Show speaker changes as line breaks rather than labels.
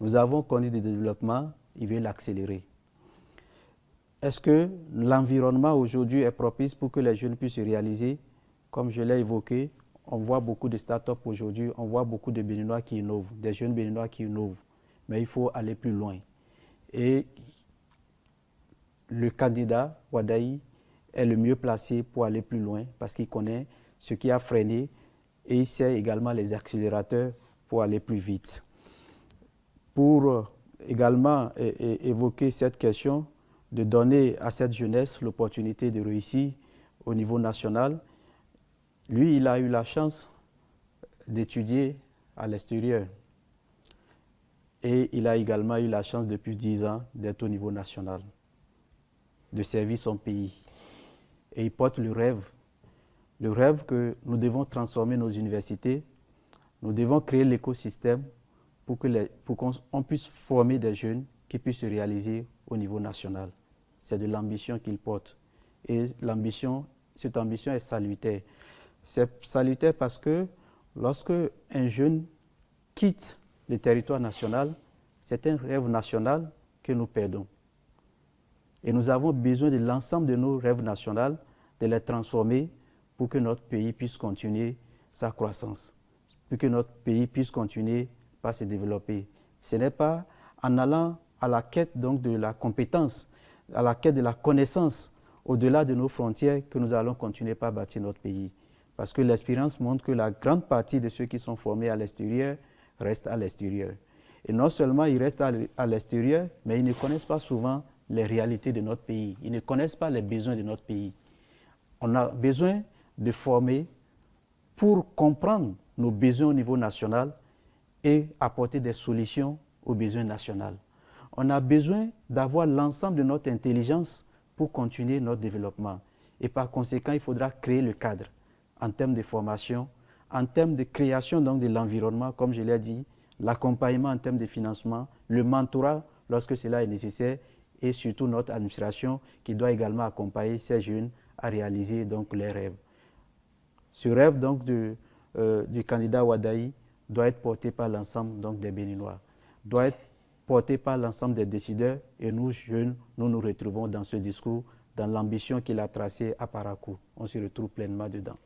Nous avons connu des développements, il veut l'accélérer. Est-ce que l'environnement aujourd'hui est propice pour que les jeunes puissent se réaliser? Comme je l'ai évoqué, on voit beaucoup de start-up aujourd'hui, on voit beaucoup de Béninois qui innovent, des jeunes Béninois qui innovent. Mais il faut aller plus loin. Et le candidat, Wadaï, est le mieux placé pour aller plus loin parce qu'il connaît ce qui a freiné et il sait également les accélérateurs pour aller plus vite. Pour également évoquer cette question de donner à cette jeunesse l'opportunité de réussir au niveau national, lui, il a eu la chance d'étudier à l'extérieur. Et il a également eu la chance depuis 10 ans d'être au niveau national, de servir son pays. Et il porte le rêve que nous devons transformer nos universités, nous devons créer l'écosystème pour qu'on puisse former des jeunes qui puissent se réaliser au niveau national. C'est de l'ambition qu'il porte. Et cette ambition est salutaire. C'est salutaire parce que lorsque un jeune quitte le territoire national, c'est un rêve national que nous perdons. Et nous avons besoin de l'ensemble de nos rêves nationaux, de les transformer pour que notre pays puisse continuer sa croissance, pour que notre pays puisse continuer par se développer. Ce n'est pas en allant à la quête donc de la compétence, à la quête de la connaissance au-delà de nos frontières que nous allons continuer par bâtir notre pays. Parce que l'expérience montre que la grande partie de ceux qui sont formés à l'extérieur restent à l'extérieur. Et non seulement ils restent à l'extérieur, mais ils ne connaissent pas souvent les réalités de notre pays. Ils ne connaissent pas les besoins de notre pays. On a besoin de former pour comprendre nos besoins au niveau national et apporter des solutions aux besoins nationaux. On a besoin d'avoir l'ensemble de notre intelligence pour continuer notre développement. Et par conséquent, il faudra créer le cadre en termes de formation, en termes de création donc, de l'environnement, comme je l'ai dit, l'accompagnement en termes de financement, le mentorat lorsque cela est nécessaire et surtout notre administration qui doit également accompagner ces jeunes à réaliser donc, leurs rêves. Ce rêve donc, du candidat Wadaï doit être porté par l'ensemble donc, des Béninois, doit être porté par l'ensemble des décideurs et nous, jeunes, nous nous retrouvons dans ce discours, dans l'ambition qu'il a tracée à Parakou. On se retrouve pleinement dedans.